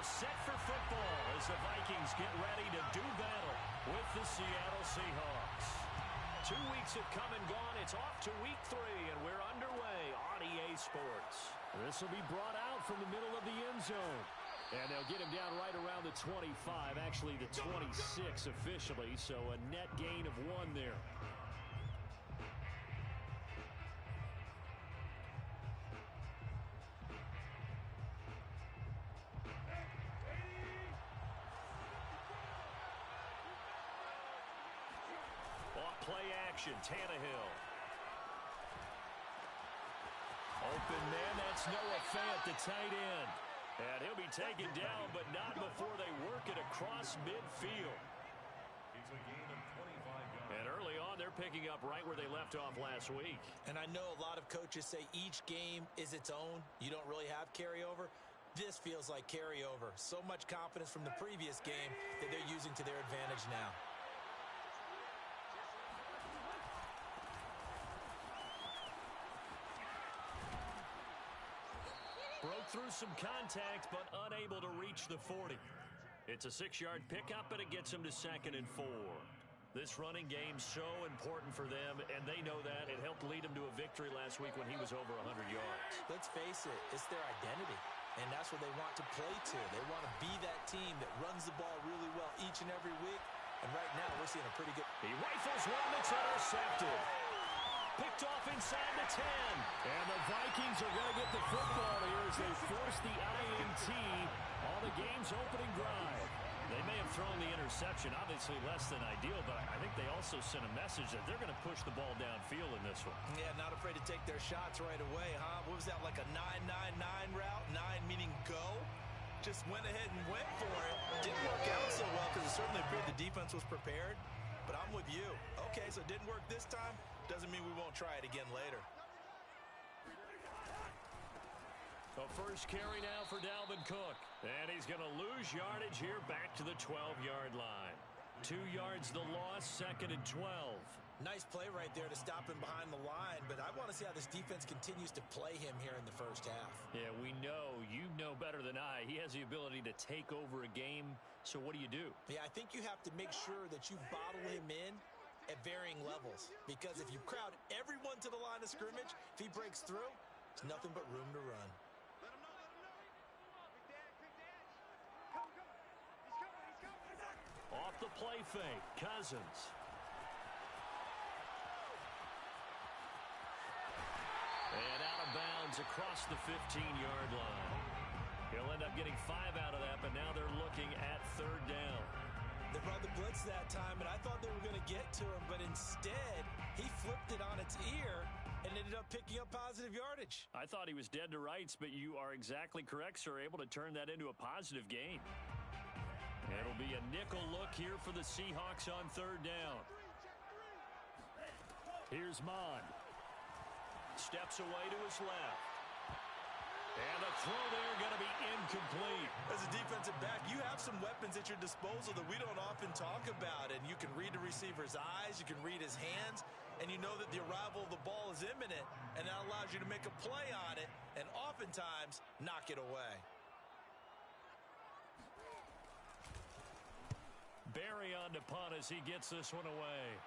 set for football as the Vikings get ready to do battle with the Seattle Seahawks. 2 weeks have come and gone. It's off to week 3, and we're underway on EA Sports. This will be brought out from the middle of the end zone. And they'll get him down right around the 25, actually the 26 officially, so a net gain of 1 there. Play action, Tannehill. Open man, that's Noah Fant, the tight end. And he'll be taken down, but not before they work it across midfield. It's a gain of 25 yards. And early on, they're picking up right where they left off last week. And I know a lot of coaches say each game is its own. You don't really have carryover. This feels like carryover. So much confidence from the previous game that they're using to their advantage now. Broke through some contact, but unable to reach the 40. It's a 6-yard pickup, and it gets them to 2nd and 4. This running game's so important for them, and they know that. It helped lead them to a victory last week when he was over 100 yards. Let's face it, it's their identity, and that's what they want to play to. They want to be that team that runs the ball really well each and every week, and right now we're seeing a pretty good... He rifles one that's intercepted. Picked off inside the 10. And the Vikings are going to get the football here as they force the INT on the game's opening drive. They may have thrown the interception, obviously less than ideal, but I think they also sent a message that they're going to push the ball downfield in this one. Yeah, not afraid to take their shots right away, huh? What was that, like a 9-9-9 route? 9 meaning go? Just went ahead and went for it. Didn't work out so well because it certainly appeared the defense was prepared. But I'm with you. Okay, so it didn't work this time. Doesn't mean we won't try it again later. The first carry now for Dalvin Cook. And he's going to lose yardage here back to the 12-yard line. 2 yards the loss, 2nd and 12. Nice play right there to stop him behind the line, but I want to see how this defense continues to play him here in the first half. Yeah, we know. You know better than I. He has the ability to take over a game, so what do? Yeah, I think you have to make sure that you bottle him in at varying levels, because if you crowd everyone to the line of scrimmage, if he breaks through, it's nothing but room to run. Off the play fake, Cousins. And out of bounds across the 15-yard line. He'll end up getting 5 out of that, but now they're looking at 3rd down. They brought the blitz that time, and I thought they were going to get to him, but instead, he flipped it on its ear and ended up picking up positive yardage. I thought he was dead to rights, but you are exactly correct, sir, able to turn that into a positive gain. It'll be a nickel look here for the Seahawks on 3rd down. Here's Mond. Steps away to his left. And the throw there going to be incomplete. As a defensive back, you have some weapons at your disposal that we don't often talk about. And you can read the receiver's eyes, you can read his hands, and you know that the arrival of the ball is imminent, and that allows you to make a play on it and oftentimes knock it away. Barry on to punt as he gets this one away.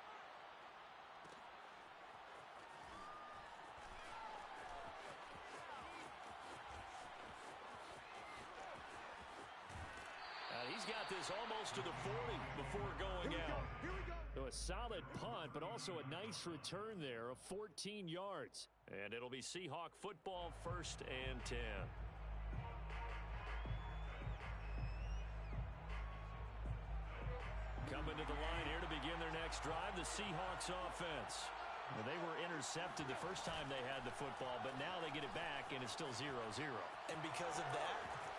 He's got this almost to the 40 before going out. So a solid punt, but also a nice return there of 14 yards. And it'll be Seahawk football, 1st and 10. Coming to the line here to begin their next drive, the Seahawks offense. Well, they were intercepted the first time they had the football, but now they get it back, and it's still 0-0. And because of that,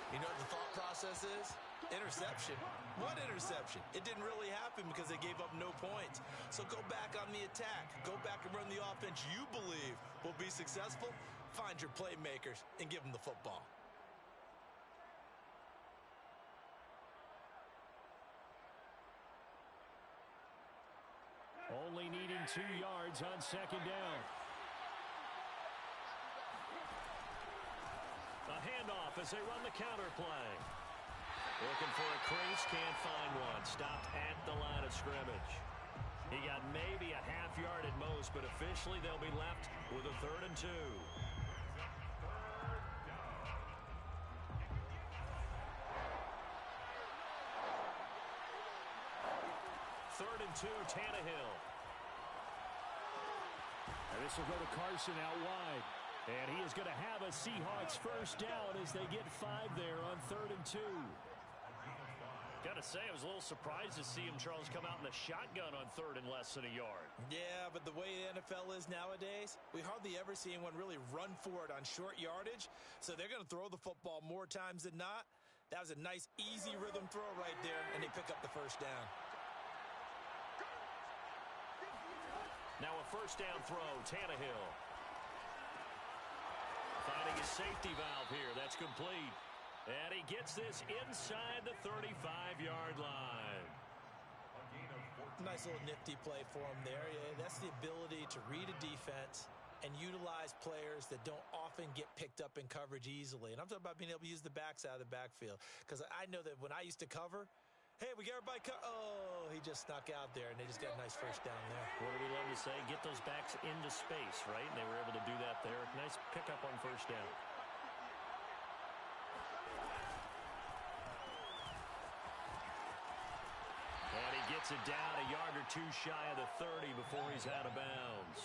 you know what the thought process is? Interception. What interception? It didn't really happen because they gave up no points. So go back on the attack. Go back and run the offense you believe will be successful. Find your playmakers and give them the football. Only needing 2 yards on 2nd down. A handoff as they run the counter play. Looking for a crease, can't find one. Stopped at the line of scrimmage. He got maybe a half yard at most, but officially they'll be left with a 3rd and 2. 3rd and 2, Tannehill. And this will go to Carson out wide. And he is going to have a Seahawks first down as they get 5 there on 3rd and 2. Got to say, I was a little surprised to see him, Charles, come out in the shotgun on 3rd and less than a yard. Yeah, but the way the NFL is nowadays, we hardly ever see anyone really run for it on short yardage. So they're going to throw the football more times than not. That was a nice, easy rhythm throw right there, and they pick up the first down. Now a first down throw, Tannehill. Finding his safety valve here. That's complete. And he gets this inside the 35-yard line. Nice little nifty play for him there. Yeah, that's the ability to read a defense and utilize players that don't often get picked up in coverage easily. And I'm talking about being able to use the backs out of the backfield. Because I know that when I used to cover, hey, we got everybody oh, he just snuck out there, and they just got a nice first down there. What do we love to say? Get those backs into space, right? And they were able to do that there. Nice pickup on first down. And he gets it down a yard or two shy of the 30 before he's out of bounds.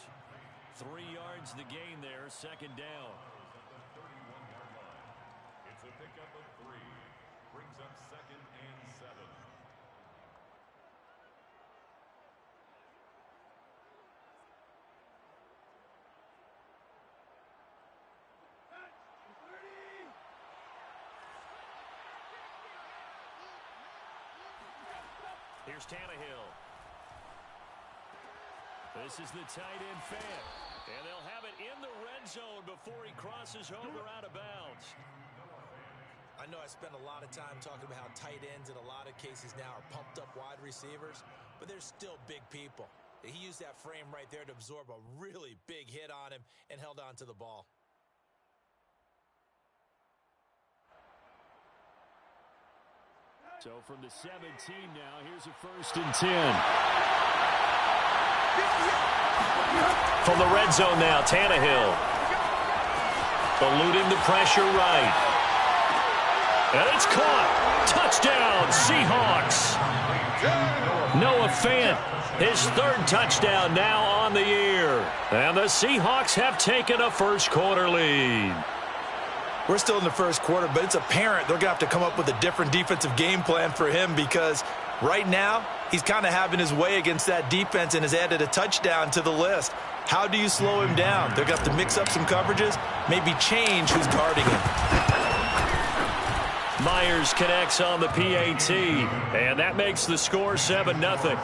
3 yards the gain there, second down. It's a pickup of 3. Brings up 2nd and 7. Here's Tannehill. This is the tight end fake. And they'll have it in the red zone before he crosses over out of bounds. I know I spend a lot of time talking about how tight ends in a lot of cases now are pumped up wide receivers, but they're still big people. He used that frame right there to absorb a really big hit on him and held on to the ball. So from the 17 now, here's a 1st and 10. From the red zone now, Tannehill. Eluding the pressure right. And it's caught. Touchdown, Seahawks. Noah Fant, his 3rd touchdown now on the year. And the Seahawks have taken a first-quarter lead. We're still in the first quarter, but it's apparent they're going to have to come up with a different defensive game plan for him because right now he's kind of having his way against that defense and has added a touchdown to the list. How do you slow him down? They're going to have to mix up some coverages, maybe change who's guarding him. Myers connects on the PAT, and that makes the score 7-0. 7,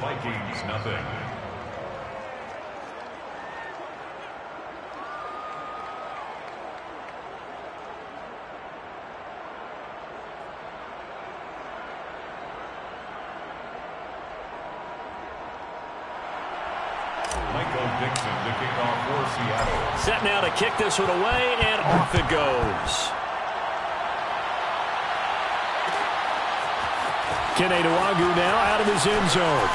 Vikings nothing. Dixon to kick off for Seattle. Set now to kick this one away, and off it goes. Kene Nwangwu now out of his end zone.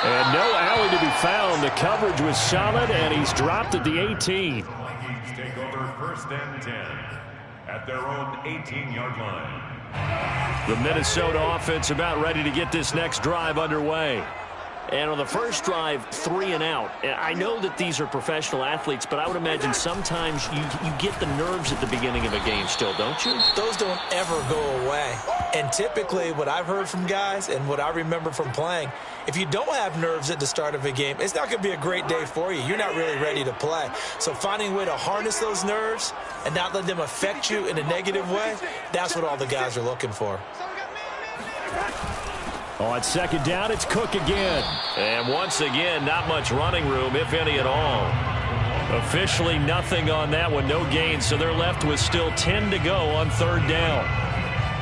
And no alley to be found. The coverage was solid, and he's dropped at the 18. Vikings take over 1st and 10 at their own 18-yard line. The Minnesota offense about ready to get this next drive underway. And on the first drive, 3 and out. I know that these are professional athletes, but I would imagine sometimes you get the nerves at the beginning of a game still, don't you? Those don't ever go away. And typically what I've heard from guys and what I remember from playing, if you don't have nerves at the start of a game, it's not going to be a great day for you. You're not really ready to play. So finding a way to harness those nerves and not let them affect you in a negative way, that's what all the guys are looking for. On 2nd down, it's Cook again. And once again, not much running room, if any at all. Officially nothing on that one, no gain, so they're left with still 10 to go on 3rd down.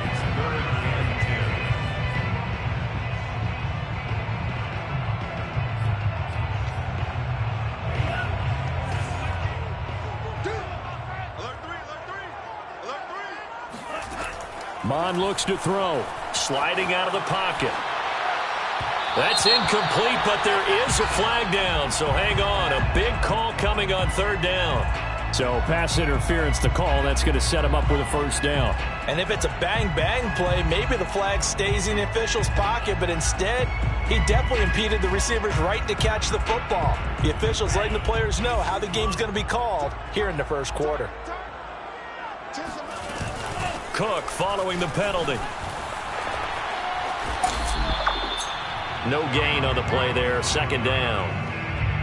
It's 3rd and 10. Mond looks to throw. Sliding out of the pocket. That's incomplete, but there is a flag down, so hang on. A big call coming on third down. So pass interference the call. That's going to set him up with a first down. And if it's a bang-bang play, maybe the flag stays in the official's pocket, but instead, he definitely impeded the receiver's right to catch the football. The officials letting the players know how the game's going to be called here in the first quarter. Cook following the penalty. No gain on the play there, second down.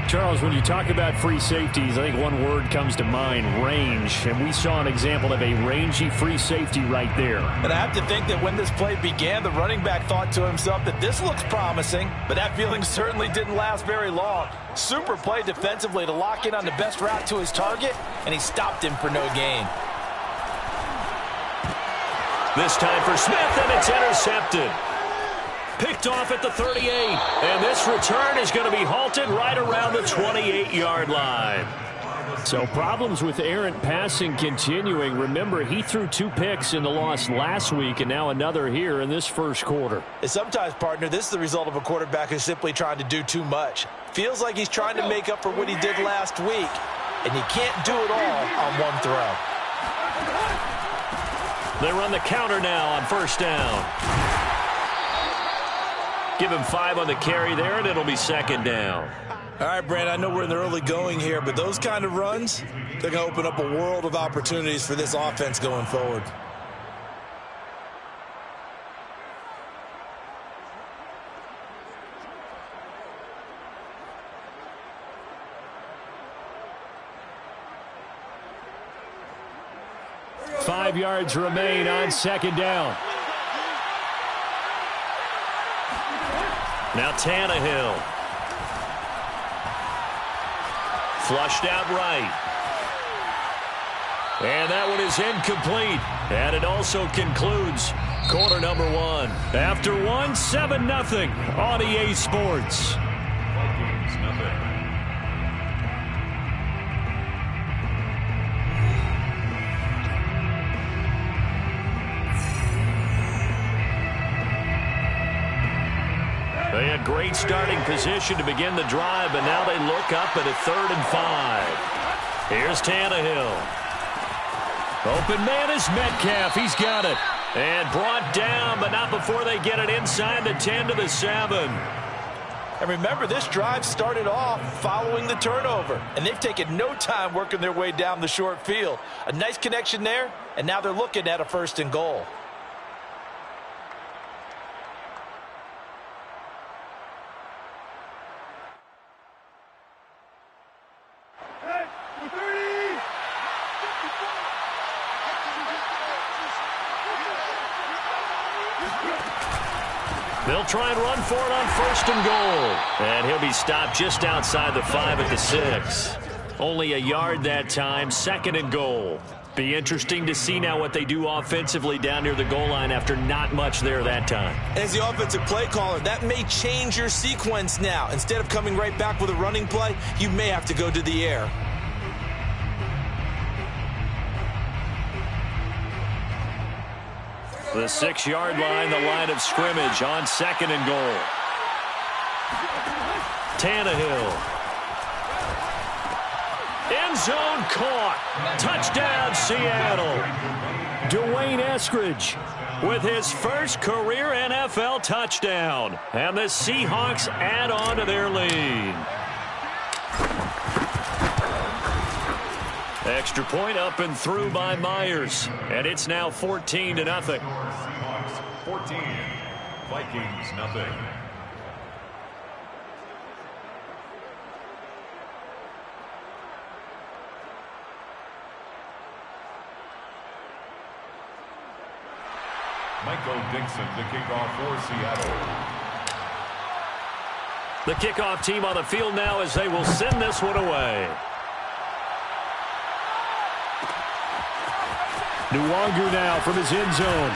Charles, when you talk about free safeties, I think one word comes to mind, range. And we saw an example of a rangy free safety right there. And I have to think that when this play began, the running back thought to himself that this looks promising, but that feeling certainly didn't last very long. Super play defensively to lock in on the best route to his target, and he stopped him for no gain. This time for Smith, and it's intercepted. Picked off at the 38, and this return is going to be halted right around the 28-yard line. So problems with errant passing continuing. Remember, he threw 2 picks in the loss last week, and now another here in this first quarter. And sometimes, partner, this is the result of a quarterback who's simply trying to do too much. Feels like he's trying to make up for what he did last week, and you can't do it all on one throw. They run the counter now on first down. Give him 5 on the carry there, and it'll be second down. All right, Brand, I know we're in the early going here, but those kind of runs, they're going to open up a world of opportunities for this offense going forward. Five yards remain on second down. Now Tannehill. Flushed out right. And that one is incomplete. And it also concludes quarter number 1. After 1, 7-0 on EA Sports. Vikings nothing. They had great starting position to begin the drive, but now they look up at a 3rd and 5. Here's Tannehill. Open man is Metcalf. He's got it. And brought down, but not before they get it inside the 10 to the 7. And remember, this drive started off following the turnover, and they've taken no time working their way down the short field. A nice connection there, and now they're looking at a 1st and goal. They'll try and run for it on 1st and goal. And he'll be stopped just outside the 5 at the 6. Only a yard that time, 2nd and goal. Be interesting to see now what they do offensively down near the goal line after not much there that time. As the offensive play caller, that may change your sequence now. Instead of coming right back with a running play, you may have to go to the air. The 6-yard line, the line of scrimmage on 2nd and goal. Tannehill. End zone caught. Touchdown, Seattle. Dwayne Eskridge with his first career NFL touchdown. And the Seahawks add on to their lead. Extra point up and through by Myers. And it's now 14-0. Seahawks 14, Vikings nothing. Michael Dixon to kick off for Seattle. The kickoff team on the field now as they will send this one away. Nwangu now from his end zone.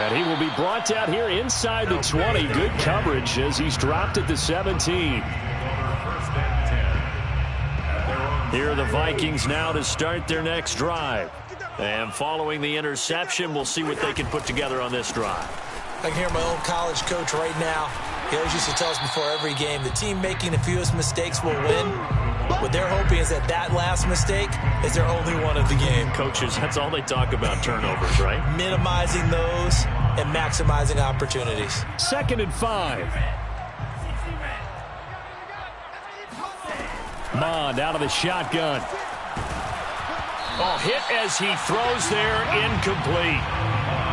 And he will be brought down here inside the 20. Good coverage as he's dropped at the 17. Here are the Vikings now to start their next drive. And following the interception, we'll see what they can put together on this drive. I can hear my own college coach right now. He always used to tell us before every game, the team making the fewest mistakes will win. What they're hoping is that last mistake is their only one of the game. Coaches, that's all they talk about, turnovers, right? Minimizing those and maximizing opportunities. 2nd and 5. Mond out of the shotgun. Oh, hit as he throws there, incomplete.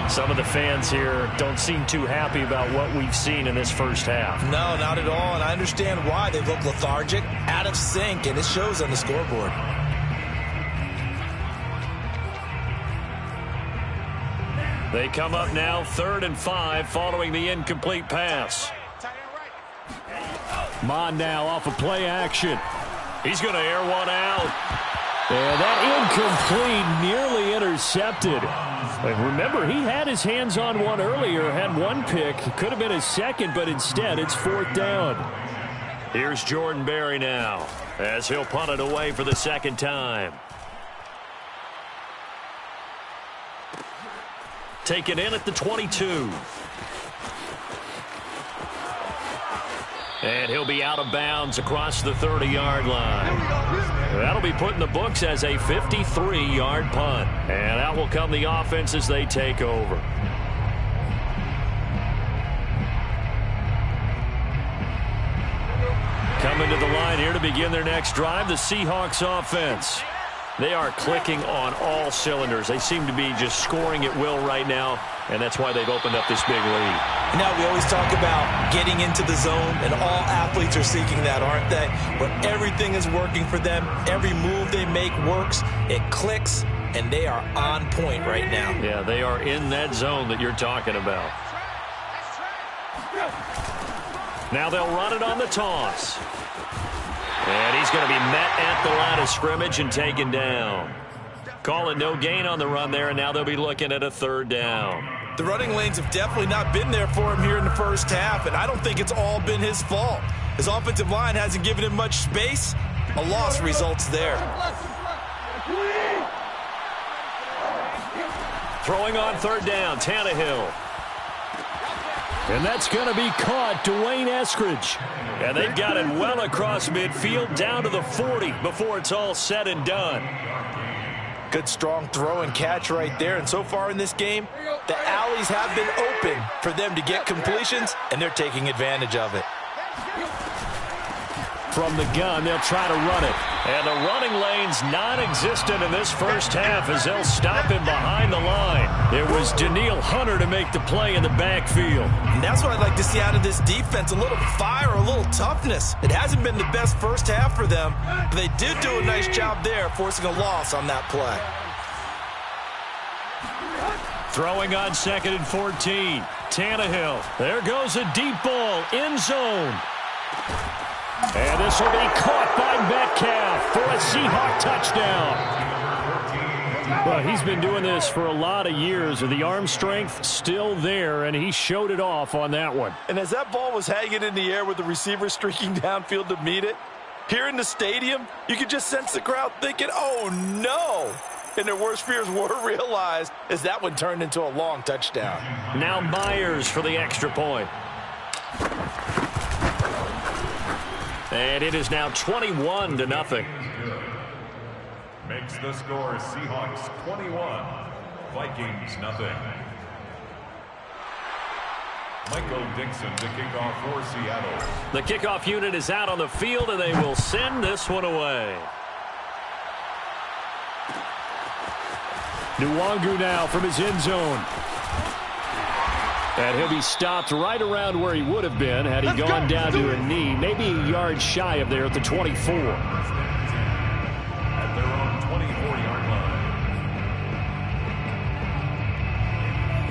Some of the fans here don't seem too happy about what we've seen in this first half. No, not at all, and I understand why. They look lethargic, out of sync, and it shows on the scoreboard. They come up now 3rd and 5 following the incomplete pass. Mond now off of play action. He's going to air one out. And that incomplete, nearly intercepted. And remember, he had his hands on one earlier, had one pick. Could have been his second, but instead it's 4th down. Here's Jordan Berry now, as he'll punt it away for the 2nd time. Taken in at the 22. And he'll be out of bounds across the 30-yard line. That'll be put in the books as a 53-yard punt. And out will come the offense as they take over. Coming to the line here to begin their next drive, the Seahawks offense. They are clicking on all cylinders. They seem to be just scoring at will right now, and that's why they've opened up this big lead. Now, we always talk about getting into the zone, and all athletes are seeking that, aren't they? Where everything is working for them, every move they make works, it clicks, and they are on point right now. Yeah, they are in that zone that you're talking about. Now they'll run it on the toss. And he's going to be met at the line of scrimmage and taken down. Calling no gain on the run there, and now they'll be looking at a 3rd down. The running lanes have definitely not been there for him here in the first half, and I don't think it's all been his fault. His offensive line hasn't given him much space. A loss results there. Throwing on 3rd down, Tannehill. And that's going to be caught, Dwayne Eskridge. And they've got it well across midfield, down to the 40 before it's all said and done. Good strong throw and catch right there. And so far in this game, the alleys have been open for them to get completions, and they're taking advantage of it. From the gun, they'll try to run it. And the running lane's non-existent in this first half as they'll stop him behind the line. It was Danielle Hunter to make the play in the backfield. And that's what I'd like to see out of this defense, a little fire, a little toughness. It hasn't been the best first half for them, but they did do a nice job there, forcing a loss on that play. Throwing on 2nd and 14. Tannehill. There goes a deep ball, end zone. And this will be caught by Metcalf for a Seahawk touchdown. Well, he's been doing this for a lot of years. The arm strength still there, and he showed it off on that one. And as that ball was hanging in the air with the receiver streaking downfield to meet it, here in the stadium, you could just sense the crowd thinking, oh, no. And their worst fears were realized as that one turned into a long touchdown. Now Myers for the extra point. And it is now 21-0. Makes the score Seahawks 21, Vikings nothing. Michael Dixon to kick off for Seattle. The kickoff unit is out on the field, and they will send this one away. Nwangu now from his end zone. And he'll be stopped right around where he would have been had he gone down to a knee, maybe a yard shy of there at the 24. At their own 24-yard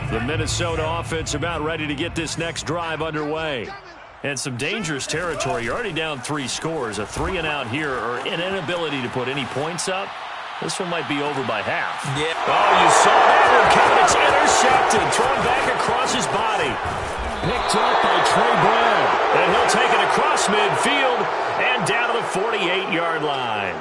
line. The Minnesota offense about ready to get this next drive underway. And some dangerous territory. You're already down 3 scores. A 3-and-out here or an inability to put any points up. This one might be over by half. Yeah. Oh, you saw that one coming. It's intercepted. Thrown back across his body. Picked up by Trey Brown. And he'll take it across midfield and down to the 48-yard line.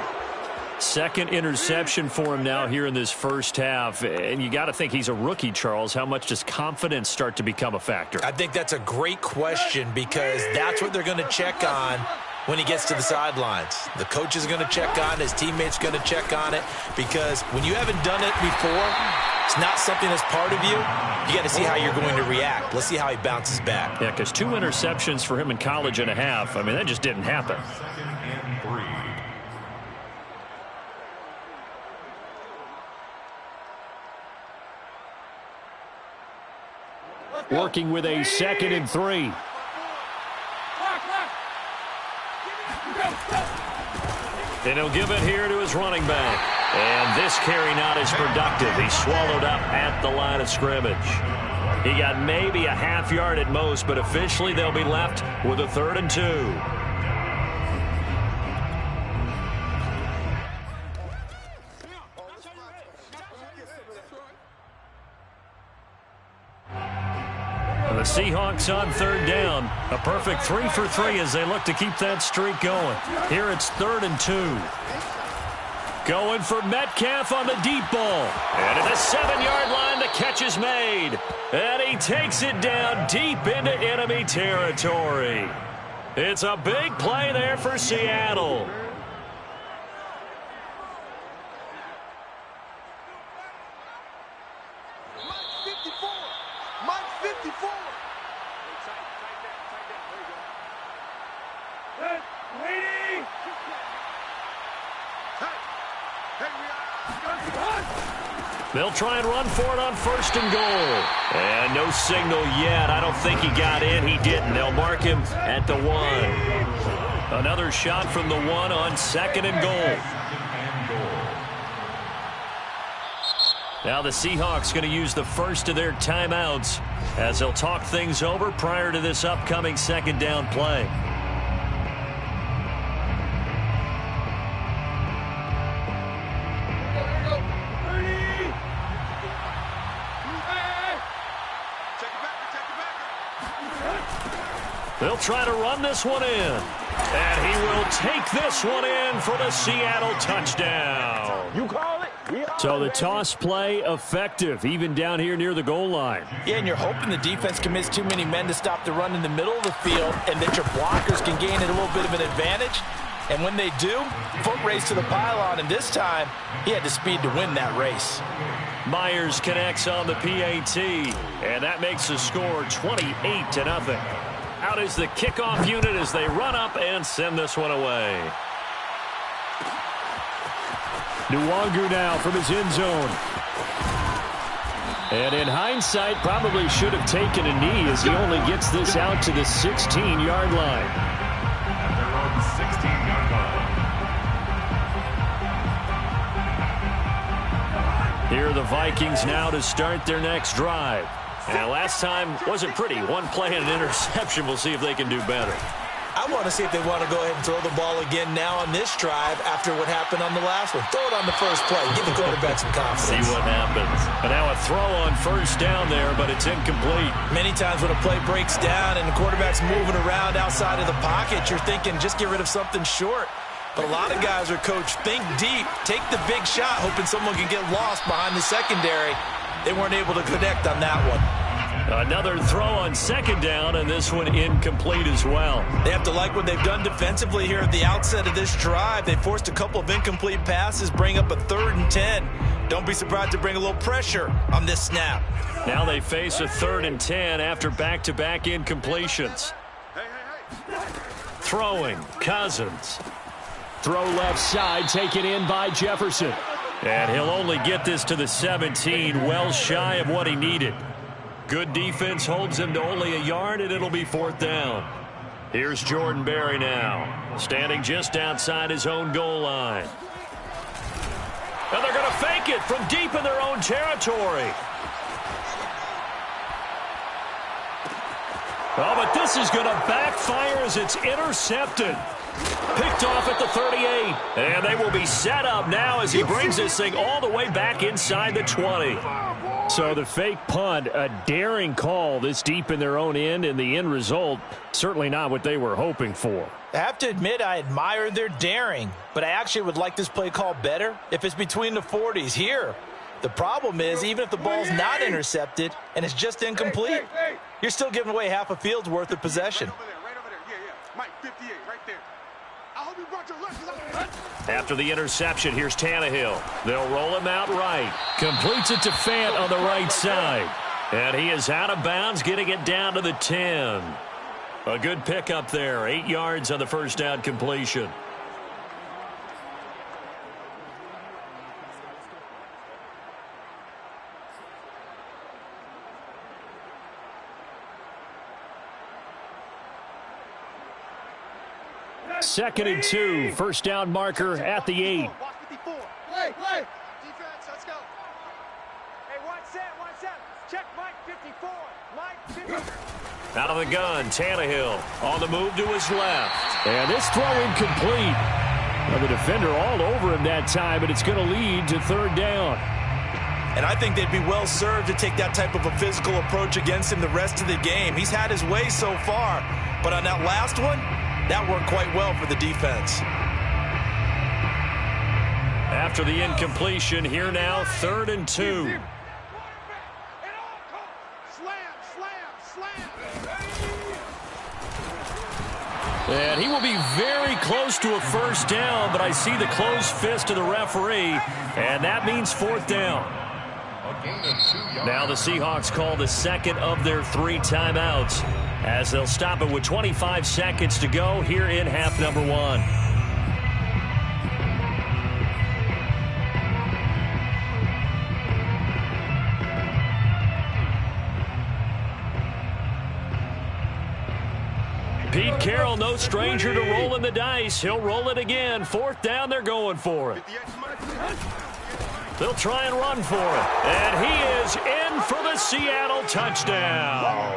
Second interception for him now here in this first half. And you got to think he's a rookie, Charles. How much does confidence start to become a factor? I think that's a great question because that's what they're going to check on when he gets to the sidelines. The coach is going to check on it. His teammates are going to check on it because when you haven't done it before, it's not something that's part of you. You got to see how you're going to react. Let's see how he bounces back. Yeah, because 2 interceptions for him in college and a half. I mean, that just didn't happen. Working with a 2nd and 3. And he'll give it here to his running back. And this carry not as productive. He's swallowed up at the line of scrimmage. He got maybe a half yard at most, but officially they'll be left with a 3rd and 2. The Seahawks on 3rd down. A perfect 3 for 3 as they look to keep that streak going. Here it's 3rd and 2. Going for Metcalf on the deep ball. And at the 7-yard line, the catch is made. And he takes it down deep into enemy territory. It's a big play there for Seattle. They'll try and run for it on 1st and goal. And no signal yet. I don't think he got in. He didn't. They'll mark him at the 1. Another shot from the 1 on 2nd and goal. Now the Seahawks going to use the first of their timeouts as they'll talk things over prior to this upcoming 2nd down play. They'll try to run this one in. And he will take this one in for the Seattle touchdown. You call it? So the toss play effective, even down here near the goal line. Yeah, and you're hoping the defense commits too many men to stop the run in the middle of the field and that your blockers can gain a little bit of an advantage. And when they do, foot race to the pylon, and this time he had the speed to win that race. Myers connects on the PAT, and that makes the score 28-0. Out is the kickoff unit as they run up and send this one away. Nwangu now from his end zone. And in hindsight, probably should have taken a knee as he only gets this out to the 16-yard line. Their own 16-yard line. Here are the Vikings now to start their next drive. And last time wasn't pretty. One play and an interception. We'll see if they can do better. I want to see if they want to go ahead and throw the ball again now on this drive after what happened on the last one. Throw it on the first play. Give the quarterback some confidence. See what happens. And now a throw on 1st down there, but it's incomplete. Many times when a play breaks down and the quarterback's moving around outside of the pocket, you're thinking just get rid of something short. But a lot of guys are coached, think deep, take the big shot, hoping someone can get lost behind the secondary. They weren't able to connect on that one. Another throw on 2nd down, and this one incomplete as well. They have to like what they've done defensively here at the outset of this drive. They forced a couple of incomplete passes, bring up a 3rd and 10. Don't be surprised to bring a little pressure on this snap. Now they face a 3rd and 10 after back-to-back incompletions. Throwing, Cousins. Throw left side, taken in by Jefferson. And he'll only get this to the 17, well shy of what he needed. Good defense holds him to only a yard, and it'll be 4th down. Here's Jordan Berry now, standing just outside his own goal line. And they're going to fake it from deep in their own territory. Oh, but this is going to backfire as it's intercepted. Picked off at the 38. And they will be set up now as he brings this thing all the way back inside the 20. So the fake punt, a daring call this deep in their own end, and the end result, certainly not what they were hoping for. I have to admit I admire their daring, but I actually would like this play call better if it's between the 40s here. The problem is, even if the ball's not intercepted and it's just incomplete, you're still giving away half a field's worth of possession. Right over there. Yeah. Mike, 58, right there. I hope you brought your left. After the interception, here's Tannehill. They'll roll him out right. Completes it to Fant on the right side. And he is out of bounds, getting it down to the 10. A good pickup there. 8 yards on the first down completion. Second and 2. First down marker at the 8. Play. Defense, let's go. Hey, one set. Check Mike 54. Mike 54. Out of the gun, Tannehill on the move to his left. And this throw incomplete. Well, the defender all over him that time, but it's going to lead to third down. And I think they'd be well served to take that type of a physical approach against him the rest of the game. He's had his way so far, but on that last one, that worked quite well for the defense. After the incompletion, here now, third and 2. And he will be very close to a first down, but I see the closed fist of the referee, and that means fourth down. Now the Seahawks call the second of their 3 timeouts as they'll stop it with 25 seconds to go here in half number 1. Pete Carroll, no stranger to rolling the dice. He'll roll it again. Fourth down, they're going for it. They'll try and run for it. And he is in for the Seattle touchdown.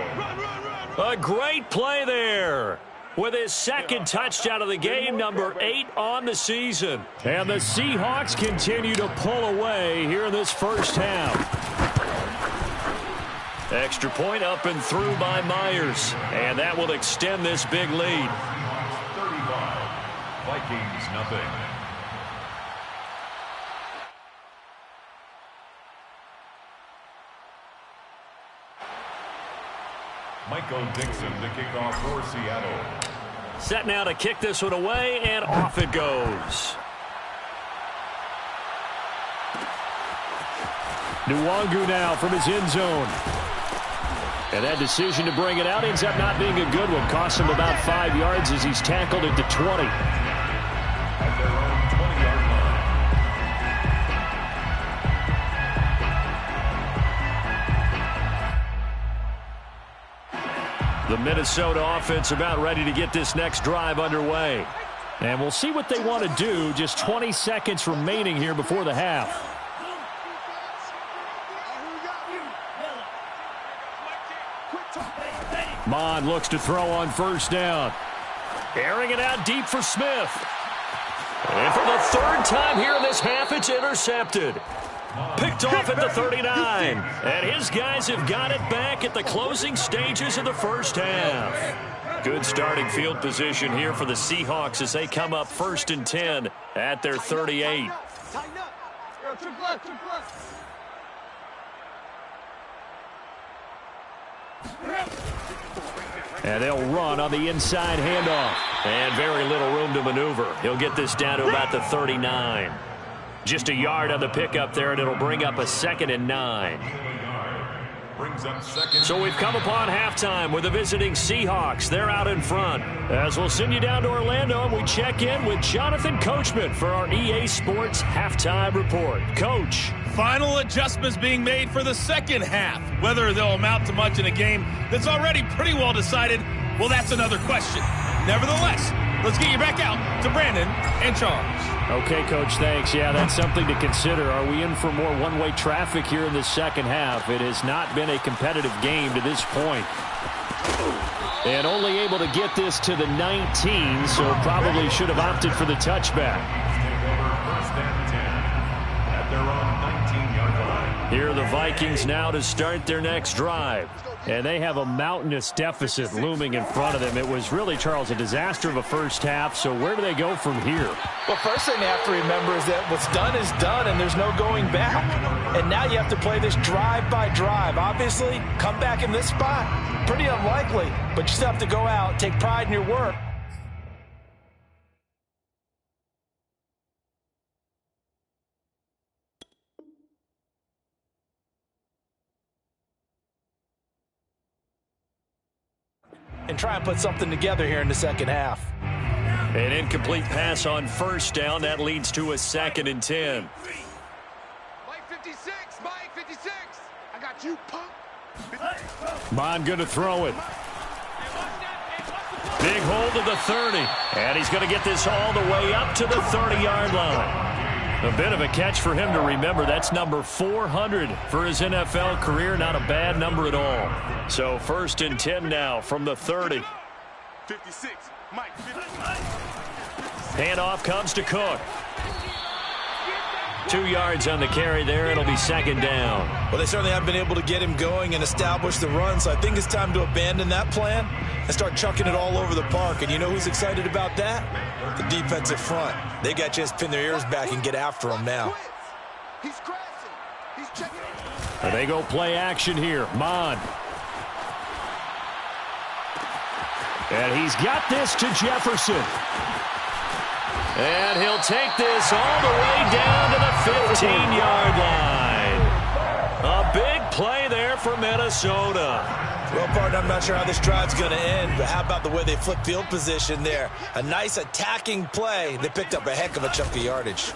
A great play there with his second touchdown of the game, number 8 on the season. And the Seahawks continue to pull away here in this first half. Extra point up and through by Myers. And that will extend this big lead. 35. Vikings nothing. Michael Dixon to kick off for Seattle. Set now to kick this one away, and off it goes. Nwangu now from his end zone. And that decision to bring it out ends up not being a good one. Costs him about 5 yards as he's tackled at the 20. At their own 20-yard line. The Minnesota offense about ready to get this next drive underway. And we'll see what they want to do. Just 20 seconds remaining here before the half. Mond looks to throw on first down. Airing it out deep for Smith. And for the third time here in this half, it's intercepted. Picked off at the 39. And his guys have got it back at the closing stages of the first half. Good starting field position here for the Seahawks as they come up first and 10 at their 38. And they'll run on the inside handoff. And very little room to maneuver. He'll get this down to about the 39. Just a yard on the pickup there, and it'll bring up a 2nd and 9. So we've come upon halftime with the visiting Seahawks. They're out in front. As we'll send you down to Orlando, and we check in with Jonathan Coachman for our EA Sports Halftime Report. Coach. Final adjustments being made for the second half. Whether they'll amount to much in a game that's already pretty well decided, well, that's another question. Nevertheless, let's get you back out to Brandon and Charles. Okay, Coach, thanks. Yeah, that's something to consider. Are we in for more one-way traffic here in the second half? It has not been a competitive game to this point. And only able to get this to the 19, so probably should have opted for the touchback. First and 10 at their own 19-yard line. Here are the Vikings now to start their next drive. And they have a mountainous deficit looming in front of them. It was really, Charles, a disaster of a first half. So where do they go from here? Well, first thing they have to remember is that what's done is done, and there's no going back. And now you have to play this drive by drive. Obviously, come back in this spot, pretty unlikely. But you still have to go out, take pride in your work. And try and put something together here in the second half. An incomplete pass on first down. That leads to a 2nd and 10. Mike 56, Mike 56. I got you, punk. Bond going to throw it. Big hold of the 30. And he's going to get this all the way up to the 30-yard line. A bit of a catch for him to remember. That's number 400 for his NFL career. Not a bad number at all. So 1st and 10 now from the 30. 56, Mike 56. Handoff comes to Cook. 2 yards on the carry there. It'll be 2nd down. Well, they certainly have been able to get him going and establish the run, so I think it's time to abandon that plan and start chucking it all over the park. And you know who's excited about that? The defensive front. They got a chance to pin their ears back and get after him now. He's crashing. He's checking. And they go play action here. Mon. And he's got this to Jefferson. And he'll take this all the way down to the 15-yard line. A big play there for Minnesota. Well, partner, I'm not sure how this drive's going to end, but how about the way they flip field position there? A nice attacking play. They picked up a heck of a chunk of yardage.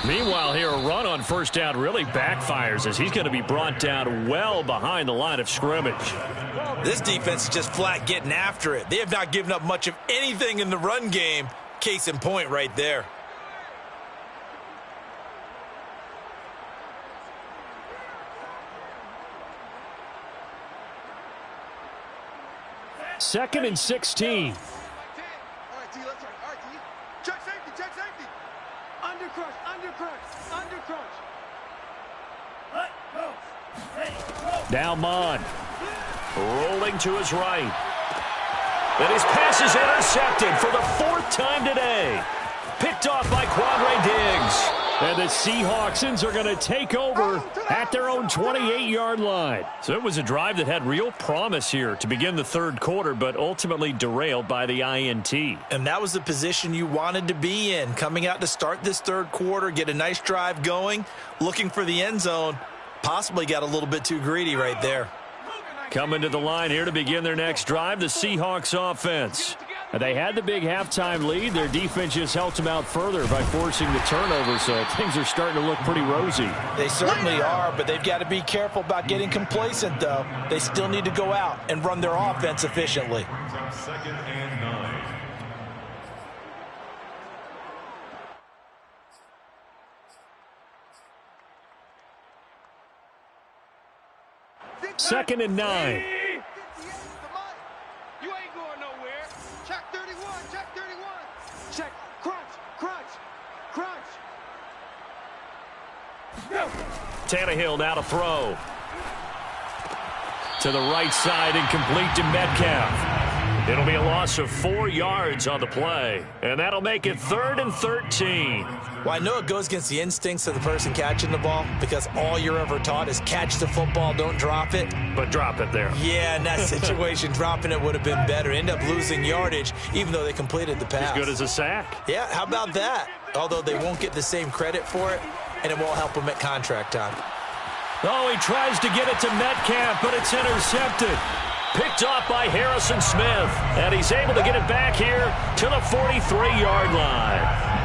Meanwhile, here, a run on first down really backfires as he's going to be brought down well behind the line of scrimmage. This defense is just flat getting after it. They have not given up much of anything in the run game. Case in point right there. Second and 16. All right, T, let's try. All right, T. Check safety, check safety. Under crush, under crush, under crush. Now Mon. Rolling to his right. And his pass is intercepted for the 4th time today. Picked off by Quandre Diggs. And the Seahawksans are going to take over at their own 28-yard line. So it was a drive that had real promise here to begin the 3rd quarter, but ultimately derailed by the INT. And that was the position you wanted to be in. Coming out to start this 3rd quarter, get a nice drive going, looking for the end zone. Possibly got a little bit too greedy right there. Coming to the line here to begin their next drive, the Seahawks offense. They had the big halftime lead. Their defense just helped them out further by forcing the turnover, so things are starting to look pretty rosy. They certainly are, but they've got to be careful about getting complacent, though. They still need to go out and run their offense efficiently. 2nd and 9. Second and 9. You ain't going nowhere. Check 31, check 31. Check, crunch, crunch, crunch. Tannehill now to throw. To the right side, incomplete to Metcalf. It'll be a loss of 4 yards on the play, and that'll make it 3rd and 13. Well, I know it goes against the instincts of the person catching the ball because all you're ever taught is catch the football, don't drop it. But drop it there. Yeah, in that situation, dropping it would have been better. End up losing yardage, even though they completed the pass. As good as a sack. Yeah, how about that? Although they won't get the same credit for it, and it won't help them at contract time. Oh, he tries to get it to Metcalf, but it's intercepted. Picked off by Harrison Smith, and he's able to get it back here to the 43-yard line.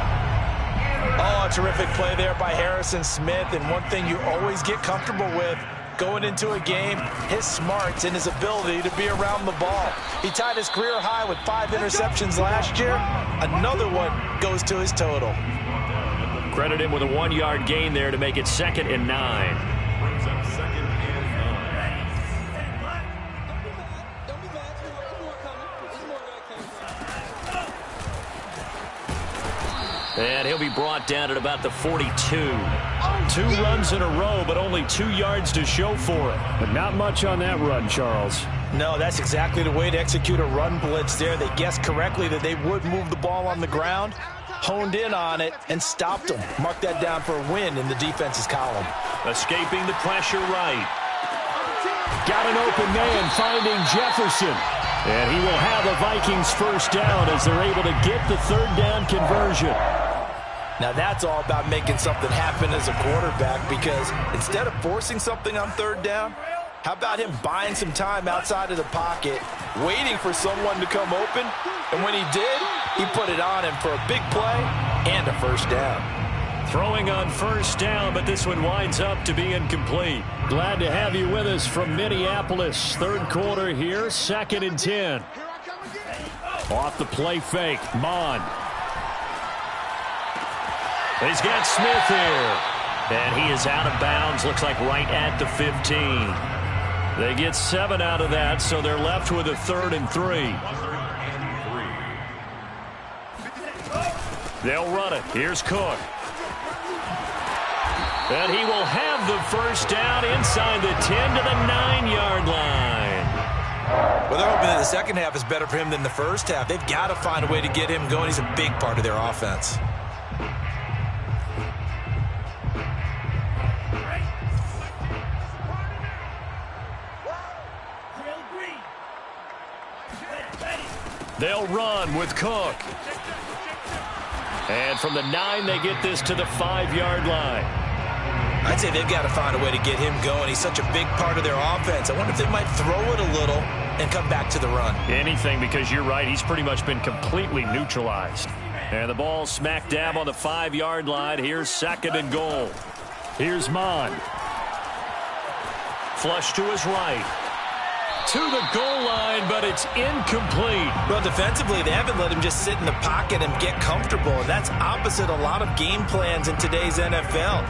Oh, a terrific play there by Harrison Smith, and one thing you always get comfortable with going into a game, his smarts and his ability to be around the ball. He tied his career high with 5 interceptions last year. Another one goes to his total. Credit him with a 1-yard gain there to make it 2nd and 9. Brings up 2nd and 9. And he'll be brought down at about the 42. 2 runs in a row, but only 2 yards to show for it. But not much on that run, Charles. No, that's exactly the way to execute a run blitz there. They guessed correctly that they would move the ball on the ground, honed in on it, and stopped them. Mark that down for a win in the defense's column. Escaping the pressure right. Got an open man, finding Jefferson. And he will have the Vikings first down as they're able to get the 3rd down conversion. Now that's all about making something happen as a quarterback, because instead of forcing something on 3rd down, how about him buying some time outside of the pocket, waiting for someone to come open, and when he did, he put it on him for a big play and a first down. Throwing on first down, but this one winds up to be incomplete. Glad to have you with us from Minneapolis. 3rd quarter here, 2nd and 10. Off the play fake, Mon. He's got Smith here. And he is out of bounds, looks like right at the 15. They get 7 out of that, so they're left with a 3rd and 3. They'll run it. Here's Cook. And he will have the first down inside the 10 to the 9-yard line. Well, they're hoping that the second half is better for him than the first half. They've got to find a way to get him going. He's a big part of their offense. They'll run with Cook. And from the 9, they get this to the 5-yard line. I'd say they've got to find a way to get him going. He's such a big part of their offense. I wonder if they might throw it a little and come back to the run. Anything, because you're right. He's pretty much been completely neutralized. And the ball smack dab on the 5-yard line. Here's 2nd and goal. Here's Mon. Flush to his right. To the goal line, but it's incomplete. Well, defensively, they haven't let him just sit in the pocket and get comfortable, and that's opposite a lot of game plans in today's NFL.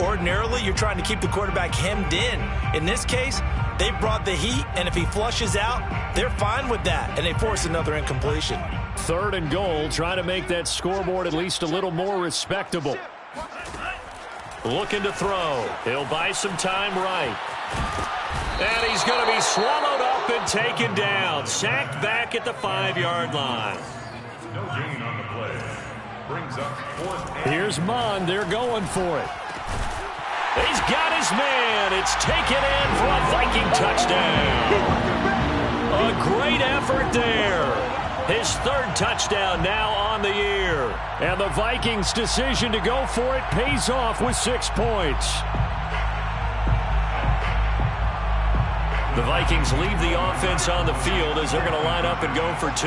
Ordinarily, you're trying to keep the quarterback hemmed in. In this case, they brought the heat, and if he flushes out, they're fine with that, and they force another incompletion. 3rd and goal, trying to make that scoreboard at least a little more respectable. Looking to throw. He'll buy some time right. And he's going to be swallowed up and taken down. Sacked back at the 5-yard line. No gain on the play. Brings up 4th and... Here's Mon. They're going for it. He's got his man. It's taken in for a Viking touchdown. A great effort there. His 3rd touchdown now on the year. And the Vikings' decision to go for it pays off with 6 points. The Vikings leave the offense on the field as they're going to line up and go for 2.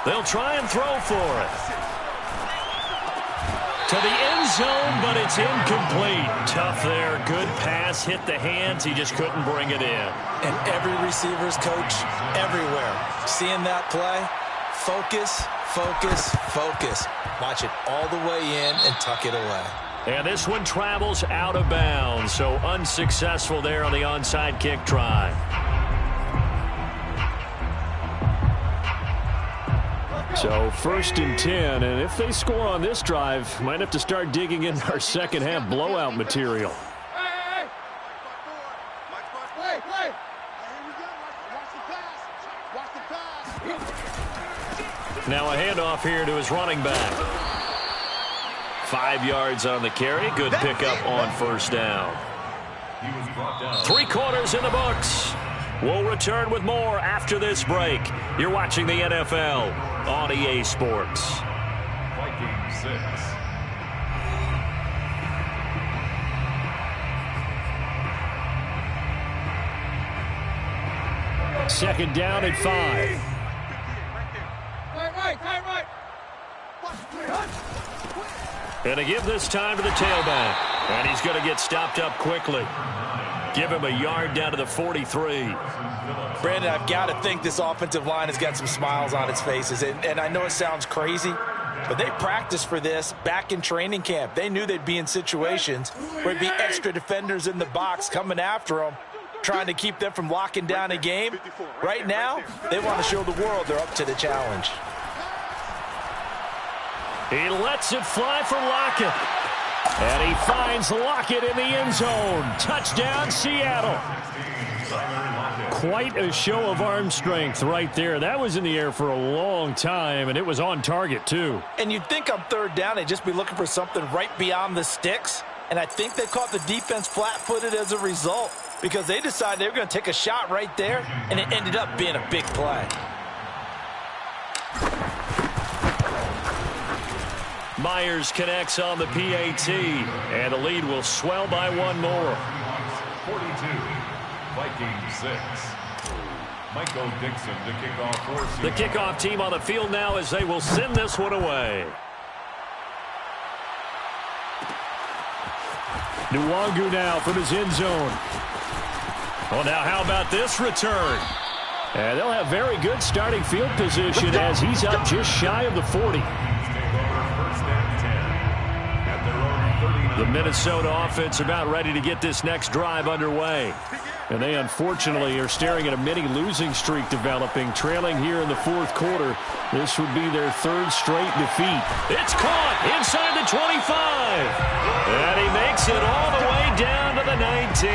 They'll try and throw for it. To the end zone, but it's incomplete. Tough there. Good pass. Hit the hands. He just couldn't bring it in. And every receiver's coach everywhere. Seeing that play, focus, focus, focus. Watch it all the way in and tuck it away. And this one travels out of bounds, so unsuccessful there on the onside kick try. So 1st and 10, and if they score on this drive, might have to start digging in our second half blowout material. Now a handoff here to his running back. 5 yards on the carry. Good pickup on first down. 3 quarters in the books. We'll return with more after this break. You're watching the NFL on EA Sports. Vikings 6. Second down at 5. Right. And to give this time to the tailback. And he's going to get stopped up quickly. Give him a yard down to the 43. Brandon, I've got to think this offensive line has got some smiles on its faces. And I know it sounds crazy, but they practiced for this back in training camp. They knew they'd be in situations where there'd be extra defenders in the box coming after them, trying to keep them from locking down a game. Right now, they want to show the world they're up to the challenge. He lets it fly for Lockett. And he finds Lockett in the end zone. Touchdown, Seattle. Quite a show of arm strength right there. That was in the air for a long time, and it was on target, too. And you'd think on third down they'd just be looking for something right beyond the sticks. And I think they caught the defense flat-footed as a result because they decided they were going to take a shot right there, and it ended up being a big play. Myers connects on the PAT, and the lead will swell by one more. 42, Vikings 6. Michael Dixon to kick off for Seattle. The kickoff team on the field now as they will send this one away. Nwangu now from his end zone. Well, now how about this return? And they'll have very good starting field position as he's up just shy of the 40. The Minnesota offense about ready to get this next drive underway. And they unfortunately are staring at a mini losing streak developing, trailing here in the fourth quarter. This would be their third straight defeat. It's caught inside the 25. And he makes it all the way down to the 19.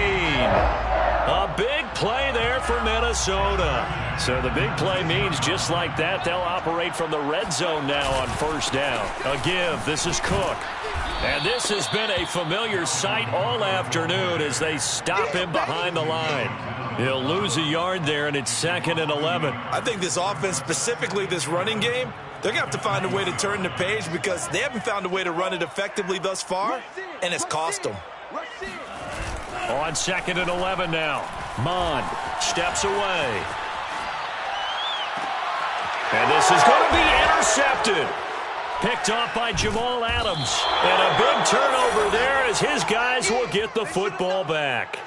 A big play there for Minnesota. So the big play means just like that, they'll operate from the red zone now on first down. A give. This is Cook. And this has been a familiar sight all afternoon as they stop him behind the line. He'll lose a yard there, and it's 2nd and 11. I think this offense, specifically this running game, they're going to have to find a way to turn the page because they haven't found a way to run it effectively thus far, and it's cost them. On 2nd and 11 now. Mond steps away. And this is going to be intercepted. Picked off by Jamal Adams. And a big turnover there as his guys will get the football back.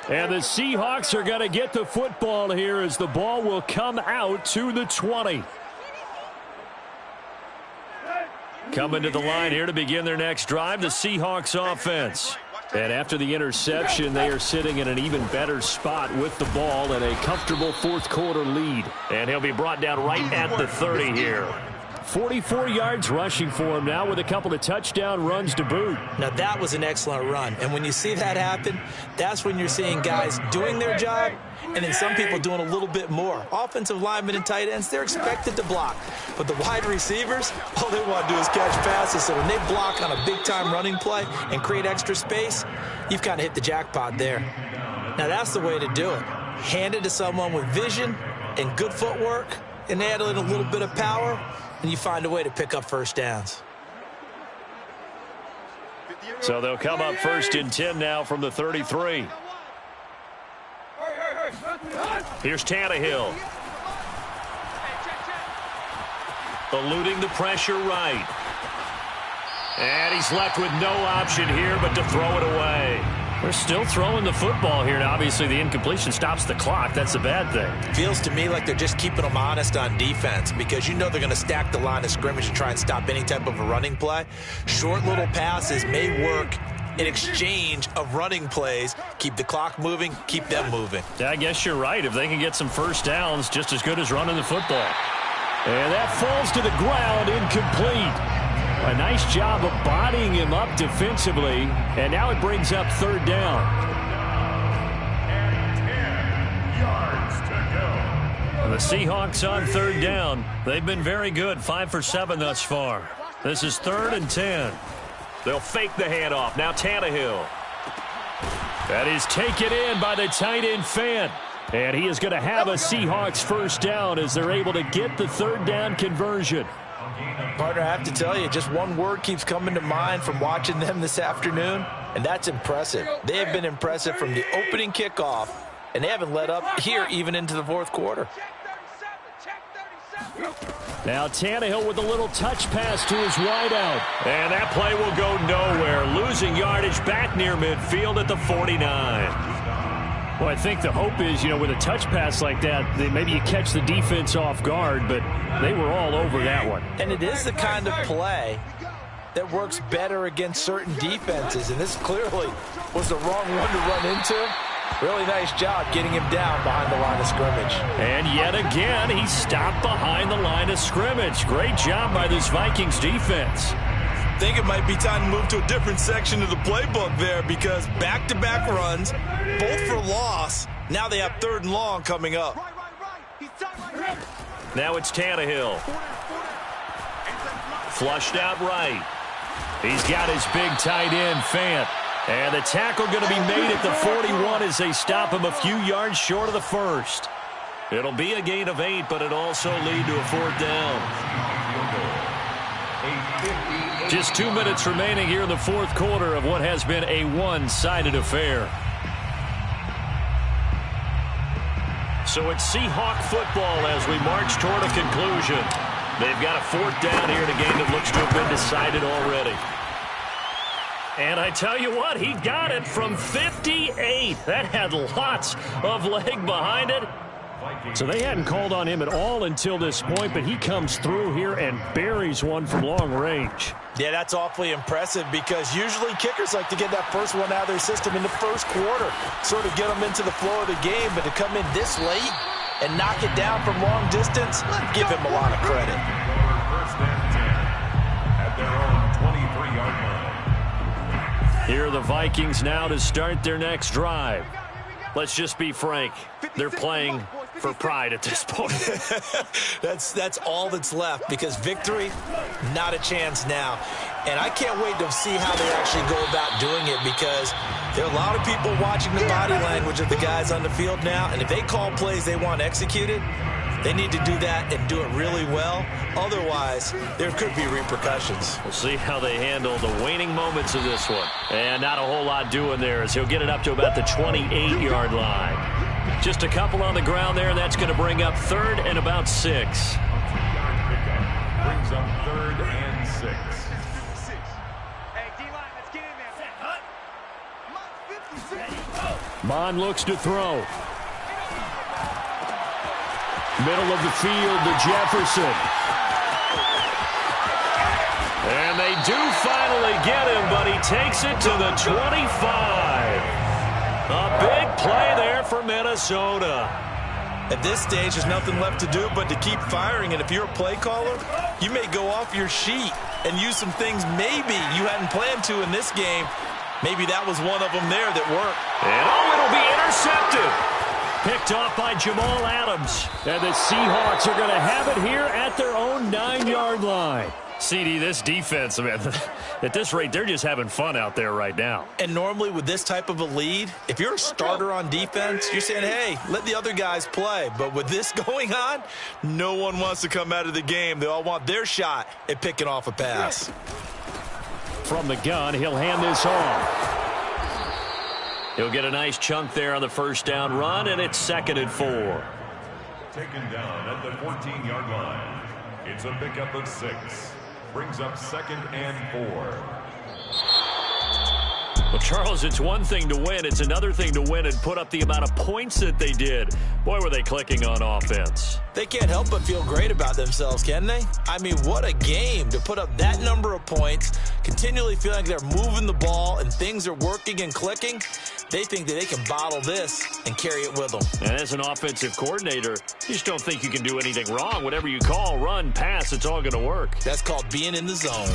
And the Seahawks are going to get the football here as the ball will come out to the 20. Coming to the line here to begin their next drive, the Seahawks offense. And after the interception, they are sitting in an even better spot with the ball and a comfortable fourth quarter lead. And he'll be brought down right at the 30 here. 44 yards rushing for him now with a couple of touchdown runs to boot. Now that was an excellent run. And when you see that happen, that's when you're seeing guys doing their job and then some people doing a little bit more. Offensive linemen and tight ends, they're expected to block. But the wide receivers, all they want to do is catch passes. So when they block on a big-time running play and create extra space, you've kind of hit the jackpot there. Now that's the way to do it. Hand it to someone with vision and good footwork and add in a little bit of power, and you find a way to pick up first downs. So they'll come up 1st and 10 now from the 33. Here's Tannehill. Eluding the pressure right. And he's left with no option here but to throw it away. We're still throwing the football here. Now, obviously, the incompletion stops the clock. That's a bad thing. Feels to me like they're just keeping them honest on defense because you know they're going to stack the line of scrimmage to try and stop any type of a running play. Short little passes may work in exchange of running plays. Keep the clock moving, keep them moving. Yeah, I guess you're right. If they can get some first downs, just as good as running the football. And that falls to the ground, incomplete. A nice job of bodying him up defensively, and now it brings up 3rd down. And 10 yards to go. The Seahawks on 3rd down. They've been very good, 5 for 7 thus far. This is 3rd and 10. They'll fake the handoff. Now Tannehill. That is taken in by the tight end Fant. And he is going to have a Seahawks first down as they're able to get the 3rd down conversion. Partner, I have to tell you, just one word keeps coming to mind from watching them this afternoon, and that's impressive. They have been impressive from the opening kickoff, and they haven't let up here even into the fourth quarter. Now Tannehill with a little touch pass to his wideout. And that play will go nowhere. Losing yardage back near midfield at the 49. Well, I think the hope is, with a touch pass like that, maybe you catch the defense off guard, but they were all over that one. And it is the kind of play that works better against certain defenses, and this clearly was the wrong one to run into. Really nice job getting him down behind the line of scrimmage. And yet again, he stopped behind the line of scrimmage. Great job by this Vikings defense. I think it might be time to move to a different section of the playbook there, because back-to-back runs, both for loss. Now they have 3rd and long coming up. Now it's Tannehill. Flushed out right. He's got his big tight end, Fant. And the tackle going to be made at the 41 as they stop him a few yards short of the first. It'll be a gain of 8, but it'll also lead to a 4th down. Just 2 minutes remaining here in the 4th quarter of what has been a one-sided affair. So it's Seahawk football as we march toward a conclusion. They've got a 4th down here in a game that looks to have been decided already. And I tell you what, he got it from 58. That had lots of leg behind it. So they hadn't called on him at all until this point, but he comes through here and buries one from long range. Yeah, that's awfully impressive, because usually kickers like to get that first one out of their system in the first quarter, sort of get them into the flow of the game, but to come in this late and knock it down from long distance, give him a lot of credit. First and 10 at their own 23-yard line. Here are the Vikings now to start their next drive. Let's just be frank. They're playing for pride at this point. That's all that's left, because victory, not a chance now. And I can't wait to see how they actually go about doing it, because there are a lot of people watching the body language of the guys on the field now, and if they call plays they want executed, they need to do that and do it really well. Otherwise, there could be repercussions. We'll see how they handle the waning moments of this one. And not a whole lot doing there, as he'll get it up to about the 28-yard line. Just a couple on the ground there, and that's going to bring up 3rd and about 6. Brings up 3rd and 6. Hey, D-line, let's get in there. Bond looks to throw. Middle of the field to Jefferson. And they do finally get him, but he takes it to the 25. A big play there for Minnesota. At this stage, there's nothing left to do but to keep firing, and if you're a play caller, you may go off your sheet and use some things maybe you hadn't planned to in this game. Maybe that was one of them there that worked. And it'll be intercepted. Picked off by Jamal Adams. And the Seahawks are going to have it here at their own 9-yard line. CD, this defense, man, at this rate, they're just having fun out there right now. And normally with this type of a lead, if you're a starter on defense, you're saying, hey, let the other guys play. But with this going on, no one wants to come out of the game. They all want their shot at picking off a pass. From the gun, he'll hand this off. He'll get a nice chunk there on the 1st down run, and it's 2nd and 4. Taken down at the 14-yard line. It's a pickup of 6. Brings up 2nd and 4. Well, Charles, it's one thing to win. It's another thing to win and put up the amount of points that they did. Boy, were they clicking on offense. They can't help but feel great about themselves, can they? I mean, what a game to put up that number of points, continually feeling like they're moving the ball and things are working and clicking. They think that they can bottle this and carry it with them. And as an offensive coordinator, you just don't think you can do anything wrong. Whatever you call, run, pass, it's all going to work. That's called being in the zone.